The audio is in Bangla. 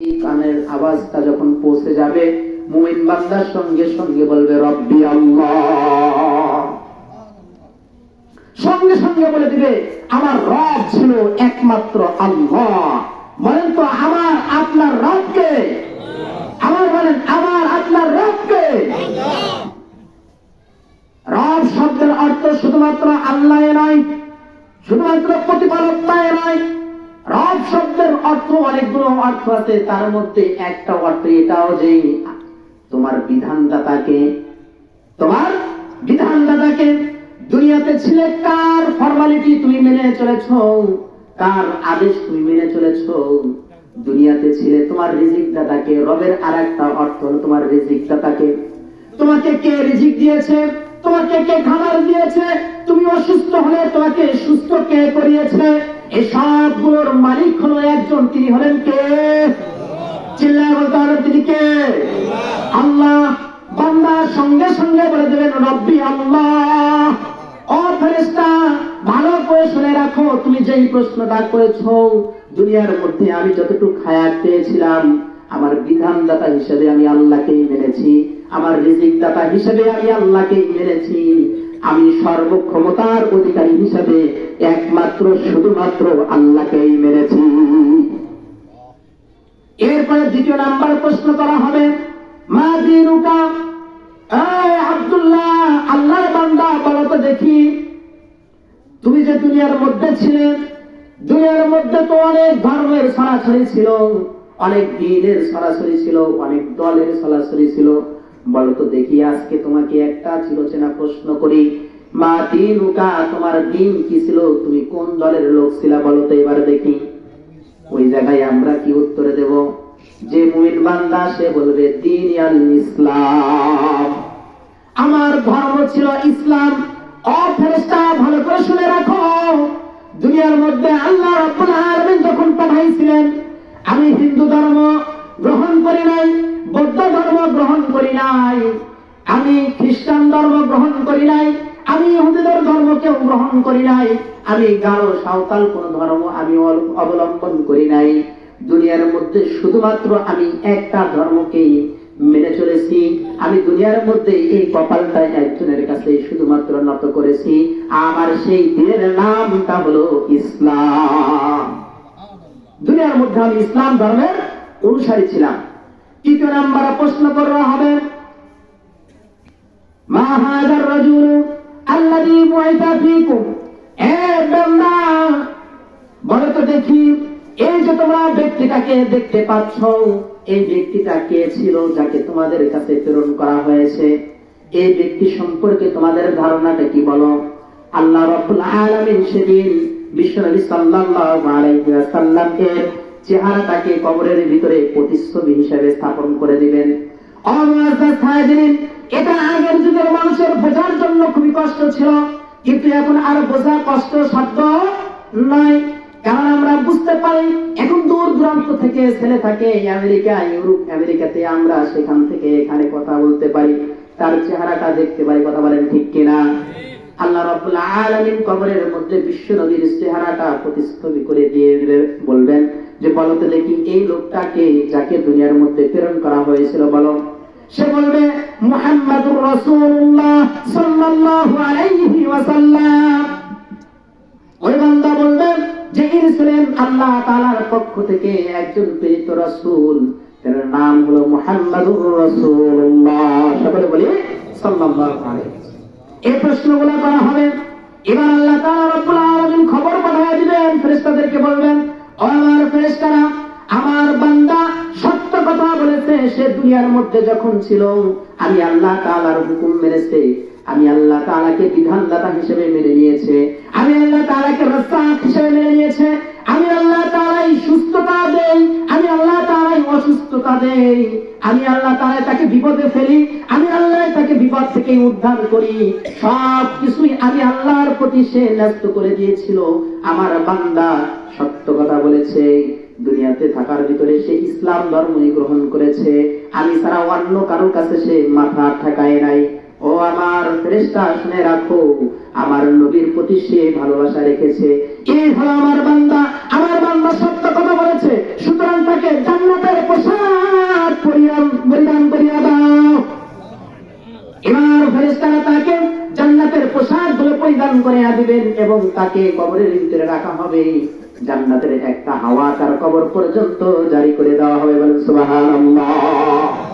এই কানের আওয়াজটা যখন পৌঁছে যাবে, মুমিন বান্দার সঙ্গে সঙ্গে বলবে রব্বি আল্লাহ। সঙ্গে সঙ্গে বলে দিবে আমার রব ছিল একমাত্র আল্লাহ। বলেন তো আমার আপনার রবকে? আমার বলেন আমার আপনার রবকে? রব শব্দের অর্থ শুধুমাত্র আল্লাহ নয়, শুধুমাত্র প্রতিপালক নয়। রব শব্দের অর্থ অনেকগুলো অর্থ আছে, তার মধ্যে একটা অর্থ এটাও যে তোমার বিধানদাতাকে, তোমার বিধানদাতাকে দুনিয়াতে ছিলে কার ফরমালিটি তুমি মেনে চলেছো, কার আদেশ তুমি মেনে চলেছো। দুনিয়াতে ছিলে তোমার রিজিক দাতাকে। রবের আরেকটা অর্থ হলো তোমার রিজিক দাতাকে। তোমাকে কে রিজিক দিয়েছে, তোমাকে কে খাবার দিয়েছে, তুমি অসুস্থ হলে তোমাকে সুস্থ কে করিয়েছে, এই সবগুলোর মালিক হলো একজন, তিনি হলেন কে? চিল্লায় বলতে হবে তিনি কে? আল্লাহ। বান্দা সঙ্গে সঙ্গে বলে দেবেন রব্বি আল্লাহ। ও ফেরেশতা, ভালো করে শুনে রাখো, তুমি যেই প্রশ্নটা করেছো, দুনিয়ার মধ্যে আমি যতটুকু হায়াত পেয়েছিলাম আমার বিধানদাতা হিসেবে আমি আল্লাহকেই মেনেছি, আমার রিজিক দাতা হিসেবে আমি আল্লাহকেই মেনেছি, আমি সর্বক্ষমতার অধিকারী হিসেবে একমাত্র শুধুমাত্র আল্লাহকেই মেনেছি। এরপরে দ্বিতীয় নাম্বার প্রশ্ন করা হবে মা দীনুকা। আব্দুল্লাহ, আল্লাহর বান্দা, বলো তো দেখি, তুমি যে দুনিয়ার মধ্যে ছিলে, দুনিয়ার মধ্যে তো অনেক ধর্মের ছড়াছড়ি ছিল, অনেক দিনের ছড়াছড়ি ছিল, অনেক দলের ছড়াছড়ি ছিল, বলো তো দেখি আজকে তোমাকে একটা চিরচেনা প্রশ্ন করি, মা দীনুকা, তোমার দিন কি ছিল, তুমি কোন দলের লোক ছিলা, বলো তো এবার দেখি। ওই জায়গায় আমরা কি উত্তরে দেব? যে মুমিন বান্দা সে বলবে দ্বীন আল ইসলাম, আমার ধর্ম ছিল ইসলাম। ও ফেরেশতা, ভালো করে শুনে রাখো, দুনিয়ার মধ্যে আল্লাহ রাব্বুল আলামিন যখন পাঠাইছিলেন, আমি হিন্দু ধর্ম গ্রহণ করি নাই, বৌদ্ধ ধর্ম গ্রহণ করি নাই, আমি খ্রিস্টান ধর্ম গ্রহণ করি নাই, আমি ইহুদিদের ধর্মকেও গ্রহণ করি নাই, আমি গারো সাঁওতাল কোন ধর্ম আমি অবলম্বন করি নাই। দুনিয়ার মধ্যে শুধুমাত্র আমি একটা ধর্মকেই মেনে চলেছি। আমি দুনিয়ার মধ্যে এই কপালটা একজনের কাছে শুধুমাত্র নত করেছি, আমার সেই দিনের নামটা হলো ইসলাম। দুনিয়ার মধ্যে আমি ইসলাম ধর্মের অনুসারী ছিলাম। তৃতীয় নাম্বার প্রশ্ন করা হবে মা হাযার রাজুল আল্লাযী বুইসা ফীকুম। বান্দা, বলো তো দেখি, এই যে তোমরা ব্যক্তিটাকে দেখতে পাচ্ছ, এই ব্যক্তিটা কে ছিল যাকে তোমাদের কাছে প্রেরণ করা হয়েছে? এই ব্যক্তি সম্পর্কে তোমাদের ধারণাটা কি বলো? আল্লাহ রাব্বুল আলামিন সেদিন বিশ্বনবী সাল্লাল্লাহু আলাইহি ওয়াসাল্লামকে চেহারাটাকে কবরের ভিতরে প্রতিচ্ছবি হিসেবে স্থাপন করে দিবেন। এটা আগের যুগের মানুষের বোঝার জন্য খুবই কষ্ট ছিল, কিন্তু এখন আর বোঝা কষ্ট সাধ্য নয়, কারণ আমরা বুঝতে পারি এখন দূর দূরান্ত থেকে ছেলে থাকে আমেরিকা, ইউরোপ, আমেরিকাতে, আমরা সেখান থেকে এখানে কথা বলতে পারি, তার চেহারাটা দেখতে পারি। কথা বলেন ঠিক কিনা? আল্লাহ রাব্বুল আলামিন কবরের মধ্যে বিশ্ব নবীর চেহারাটা প্রতিচ্ছবি করে দিয়ে বলবেন যে বলো তো দেখি এই লোকটাকে যাকে দুনিয়ার মধ্যে প্রেরণ করা হয়েছিল, বলো। সে বলবে মুহাম্মাদুর রাসূলুল্লাহ সাল্লাল্লাহু আলাইহি ওয়াসাল্লাম। ওই বান্দা বলবে যে ইনি ছিলেন আল্লাহ তাআলার পক্ষ থেকে একজন প্রেরিত রাসূল, তার নাম হলো মুহাম্মাদুর রাসূলুল্লাহ। সকলে বলি সাল্লাল্লাহু আলাইহি। এই প্রশ্নগুলো করা হবে। এবার আল্লাহ তাআলা রাব্বুল আলামিন খবর পাঠিয়ে দিবেন, ফেরেশতাদেরকে বলবেন, ও আমার ফেরেশতারা, আমার বান্দা সত্য কথা বলেছে, সে দুনিয়ার মধ্যে যখন ছিল আমি আল্লাহ তাআলার হুকুম মেনেছে, আমি আল্লাহ তাআলাকে বিধানদাতা হিসেবে মেনে নিয়েছে, আমি আল্লাহ তাআলাকে রাজ্জাক হিসেবে মেনে নিয়েছে, আমি আল্লাহ তাআলাই সুস্থতা দেই, আমি আল্লাহ তাআলাই অসুস্থতা দেই, আমি আল্লাহ তাআলা তাকে বিপদে ফেলি, আমি আল্লাহ তাকে বিপদ থেকে উদ্ধার করি, সব কিছুই আমি আল্লাহর প্রতি সে ন্যস্ত করে দিয়েছিল। আমার বান্দা সত্য কথা বলেছে, দুনিয়াতে থাকার ভিতরে সে ইসলাম ধর্মই গ্রহণ করেছে, আমি ছাড়া অন্য কারোর কাছে সে মাথা ঠেকায় নাই। ও আমার ফেরেশতা, শুনে রাখো, আমার নবীর প্রতি সে ভালোবাসা রেখেছে, এই হলো আমার বান্দা সত্য কথা বলেছে, সুতরাং তাকে জান্নাতের পোশাক পরিধান করিয়া দাও। এবার ফেরেশতারা তাকে জান্নাতের পোশাক গুলো পরিধান করিয়া দিবেন এবং তাকে কবরের ভিতরে রাখা হবে। জান্নাতের একটা হাওয়া তার কবর পর্যন্ত জারি করে দেওয়া হবে। বলেন সুবহানাল্লাহ।